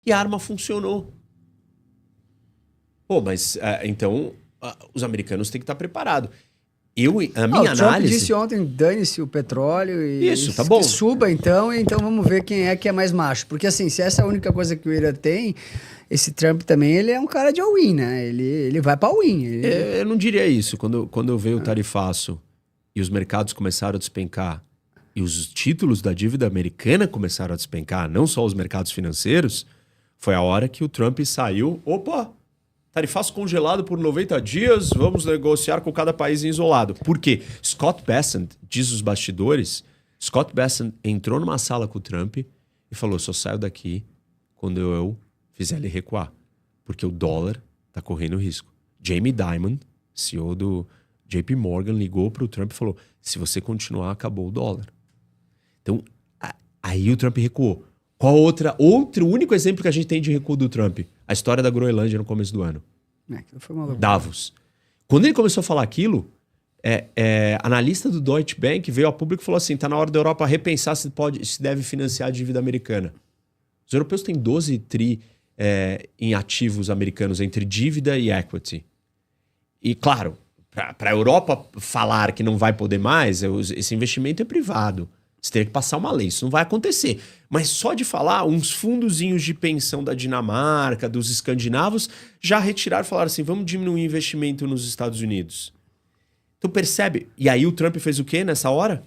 E a arma funcionou. Pô, mas então os americanos têm que estar preparados. A minha O Trump análise... disse ontem, dane-se o petróleo e Isso, tá bom. que suba então vamos ver quem é que é mais macho. Porque assim, se essa é a única coisa que o Irã tem, esse Trump também, ele é um cara de all-in, né? Ele vai pra all-in. Eu não diria isso. Quando veio o tarifaço e os mercados começaram a despencar e os títulos da dívida americana começaram a despencar, não só os mercados financeiros, foi a hora que o Trump saiu. Opa! Tarifaço congelado por 90 dias, vamos negociar com cada país em isolado. Por quê? Scott Bessent, diz os bastidores, Scott Bessent entrou numa sala com o Trump e falou, só saio daqui quando eu fizer ele recuar. Porque o dólar tá correndo risco. Jamie Dimon, CEO do JP Morgan, ligou pro Trump e falou, se você continuar, acabou o dólar. Então, aí o Trump recuou. Qual outro único exemplo que a gente tem de recuo do Trump? A história da Groenlândia no começo do ano. Foi uma loucura. Davos. Quando ele começou a falar aquilo, analista do Deutsche Bank veio a público e falou assim, tá na hora da Europa repensar se deve financiar a dívida americana. Os europeus têm 12 tri em ativos americanos entre dívida e equity. E claro, para a Europa falar que não vai poder mais, esse investimento é privado. Você teria que passar uma lei, isso não vai acontecer. Mas só de falar, uns fundozinhos de pensão da Dinamarca, dos escandinavos, já retiraram e falaram assim, vamos diminuir o investimento nos Estados Unidos. Então percebe? E aí o Trump fez o quê nessa hora?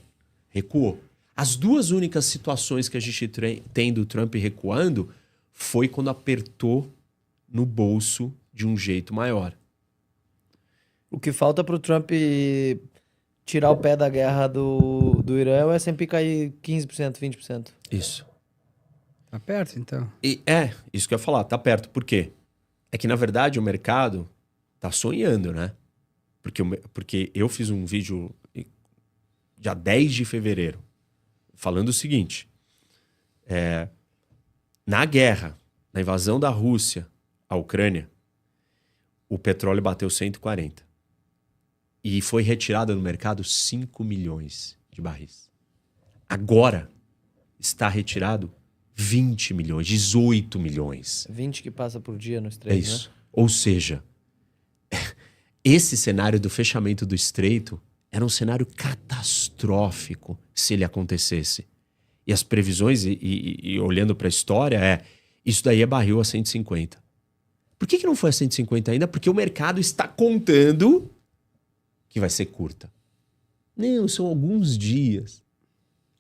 Recuou. As duas únicas situações que a gente tem do Trump recuando foi quando apertou no bolso de um jeito maior. O que falta pro Trump tirar o pé da guerra do Irã é o S&P cair 15%, 20%. Isso. Tá perto, então. Isso que eu ia falar, tá perto. Por quê? É que, na verdade, o mercado tá sonhando, né? Porque eu fiz um vídeo dia 10 de fevereiro falando o seguinte. Na guerra, na invasão da Rússia à Ucrânia, o petróleo bateu 140. E foi retirado no mercado 5 milhões de barris. Agora está retirado 20 milhões, 18 milhões. 20 que passa por dia no Estreito, É isso. né? Ou seja, esse cenário do fechamento do Estreito era um cenário catastrófico se ele acontecesse. E as previsões, e olhando para a história, isso daí é barril a 150. Por que não foi a 150 ainda? Porque o mercado está contando que vai ser curta. Não, são alguns dias.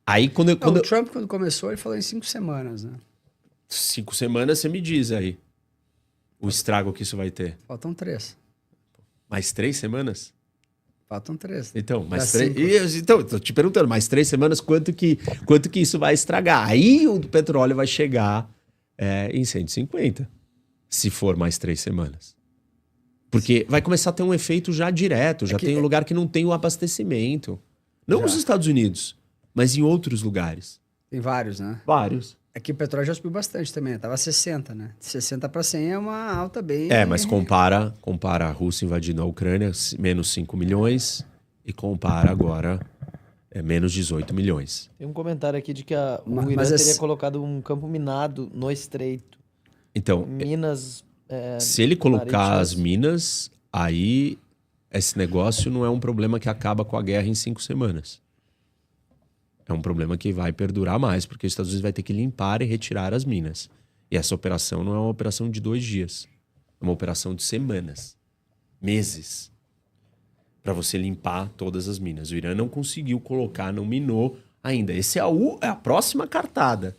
Aí o Trump, quando começou, ele falou em 5 semanas, né? 5 semanas, você me diz aí o estrago que isso vai ter. Faltam 3. Mais 3 semanas? Faltam 3. Então, mais 3. Então, tô te perguntando, mais 3 semanas, quanto que isso vai estragar? Aí o petróleo vai chegar em 150, se for mais 3 semanas. Porque vai começar a ter um efeito já direto, já tem um lugar que não tem o abastecimento. Não nos Estados Unidos, mas em outros lugares. Tem vários, né? Vários. Aqui o petróleo já subiu bastante também, tava 60, né? De 60 para 100 é uma alta bem... Mas compara a Rússia invadindo a Ucrânia, menos 5 milhões, e compara agora menos 18 milhões. Tem um comentário aqui de que o Irã teria colocado um campo minado no Estreito. Então, Minas... se ele colocar as minas, aí esse negócio não é um problema que acaba com a guerra em 5 semanas. É um problema que vai perdurar mais, porque os Estados Unidos vai ter que limpar e retirar as minas. E essa operação não é uma operação de 2 dias. É uma operação de semanas, meses, para você limpar todas as minas. O Irã não conseguiu colocar, não minou ainda. Essa é a próxima cartada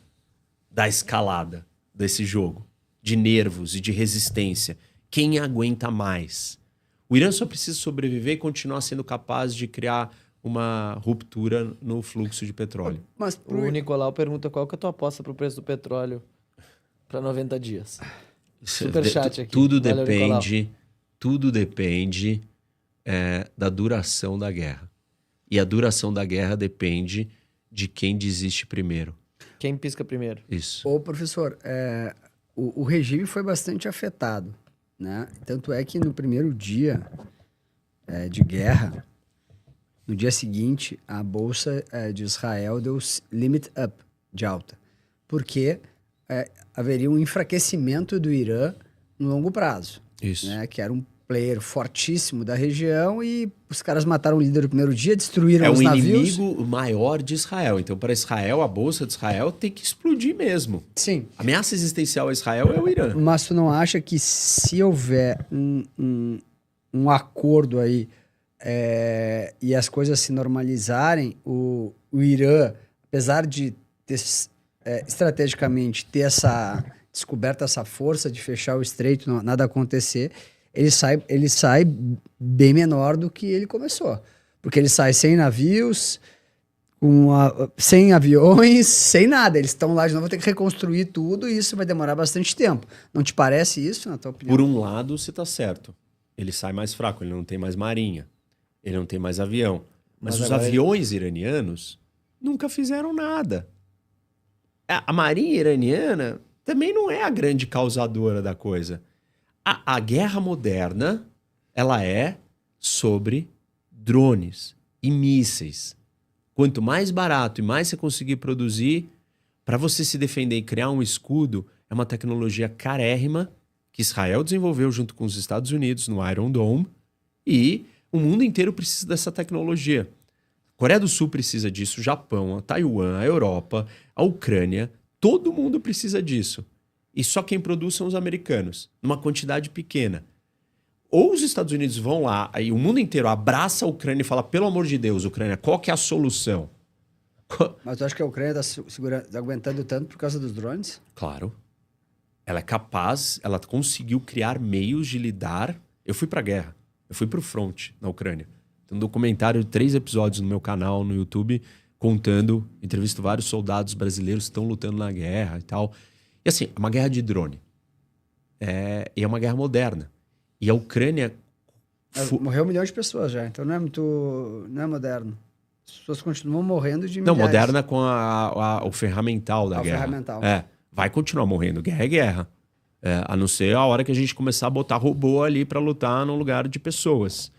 da escalada desse jogo. De nervos e de resistência. Quem aguenta mais? O Irã só precisa sobreviver e continuar sendo capaz de criar uma ruptura no fluxo de petróleo. Mas o Nicolau pergunta qual que é a tua aposta para o preço do petróleo para 90 dias. Superchat aqui. Tudo depende da duração da guerra. E a duração da guerra depende de quem desiste primeiro. Quem pisca primeiro. Isso. Ô, professor, o regime foi bastante afetado, né? Tanto é que no primeiro dia de guerra, no dia seguinte, a Bolsa de Israel deu limit up de alta. Porque haveria um enfraquecimento do Irã no longo prazo. Isso. Né? Que era um player fortíssimo da região e os caras mataram o líder no primeiro dia, destruíram É os um navios. inimigo maior de Israel. Então, para Israel, a bolsa de Israel tem que explodir mesmo. Sim. A ameaça existencial a Israel é o Irã. Mas tu não acha que se houver um acordo aí e as coisas se normalizarem, o Irã, apesar de ter, estrategicamente ter descoberto essa força de fechar o estreito, nada acontecer, ele sai bem menor do que ele começou. Porque ele sai sem navios, sem aviões, sem nada. Eles estão lá de novo, vão ter que reconstruir tudo e isso vai demorar bastante tempo. Não te parece isso, na tua opinião? Por um lado, você está certo. Ele sai mais fraco, ele não tem mais marinha, ele não tem mais avião. Mas os aviões iranianos nunca fizeram nada. A marinha iraniana também não é a grande causadora da coisa. A guerra moderna, ela é sobre drones e mísseis. Quanto mais barato e mais você conseguir produzir, para você se defender e criar um escudo, é uma tecnologia carérrima que Israel desenvolveu junto com os Estados Unidos no Iron Dome e o mundo inteiro precisa dessa tecnologia. A Coreia do Sul precisa disso, o Japão, a Taiwan, a Europa, a Ucrânia, todo mundo precisa disso. E só quem produz são os americanos, numa quantidade pequena. Ou os Estados Unidos vão lá, aí o mundo inteiro abraça a Ucrânia e fala, pelo amor de Deus, Ucrânia, qual que é a solução? Mas tu acha que a Ucrânia está aguentando tanto por causa dos drones? Claro. Ela é capaz, ela conseguiu criar meios de lidar. Eu fui pra guerra, eu fui pro front na Ucrânia. Tem um documentário de 3 episódios no meu canal, no YouTube, contando, entrevisto vários soldados brasileiros que estão lutando na guerra e tal. E assim, é uma guerra de drone. E é uma guerra moderna. E a Ucrânia... Morreu 1 milhão de pessoas já, então não é moderno. As pessoas continuam morrendo de Não, milhares. moderna com o ferramental da guerra. Ferramental. Vai continuar morrendo. Guerra é guerra. A não ser a hora que a gente começar a botar robô ali para lutar no lugar de pessoas.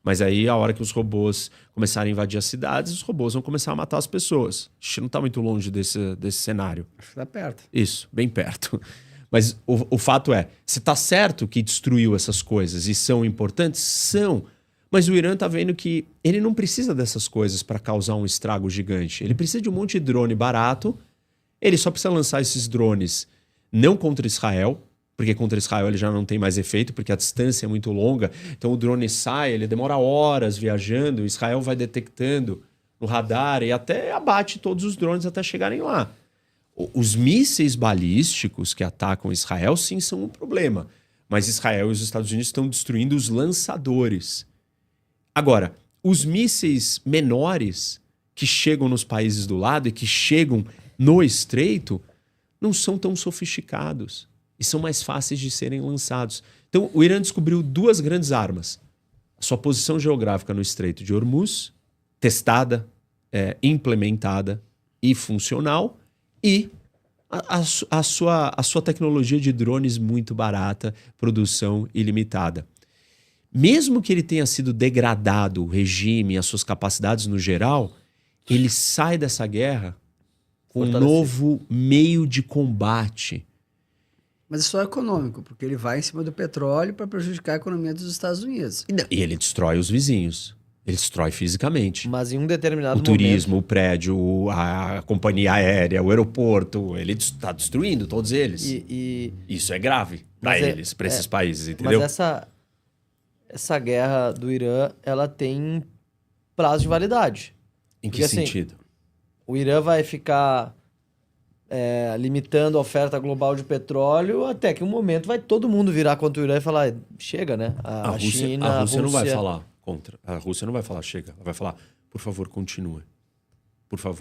Mas aí, a hora que os robôs começarem a invadir as cidades, os robôs vão começar a matar as pessoas. A gente não está muito longe desse cenário. Acho que tá perto. Isso, bem perto. Mas o fato é, se está certo que destruiu essas coisas e são importantes? São. Mas o Irã está vendo que ele não precisa dessas coisas para causar um estrago gigante. Ele precisa de um monte de drone barato. Ele só precisa lançar esses drones não contra Israel, porque contra Israel ele já não tem mais efeito, porque a distância é muito longa. Então o drone sai, ele demora horas viajando, Israel vai detectando no radar e até abate todos os drones até chegarem lá. Os mísseis balísticos que atacam Israel, sim, são um problema. Mas Israel e os Estados Unidos estão destruindo os lançadores. Agora, os mísseis menores que chegam nos países do lado e que chegam no estreito não são tão sofisticados e são mais fáceis de serem lançados. Então, o Irã descobriu 2 grandes armas. A sua posição geográfica no Estreito de Hormuz, testada, implementada e funcional, e a sua tecnologia de drones muito barata, produção ilimitada. Mesmo que ele tenha sido degradado, o regime, as suas capacidades no geral, ele sai dessa guerra com um novo meio de combate. Mas é só econômico, porque ele vai em cima do petróleo para prejudicar a economia dos Estados Unidos. E ele destrói os vizinhos. Ele destrói fisicamente. Mas em um determinado momento... O turismo, o prédio, a companhia aérea, o aeroporto, ele está destruindo todos eles. Isso é grave para eles, para esses países, entendeu? Mas essa guerra do Irã, ela tem prazo de validade. Em que sentido? Assim, o Irã vai ficar limitando a oferta global de petróleo até que um momento vai todo mundo virar contra o Irã e falar, chega, né? A China, a Rússia não vai falar contra. A Rússia não vai falar chega. Ela vai falar, por favor, continue. Por favor.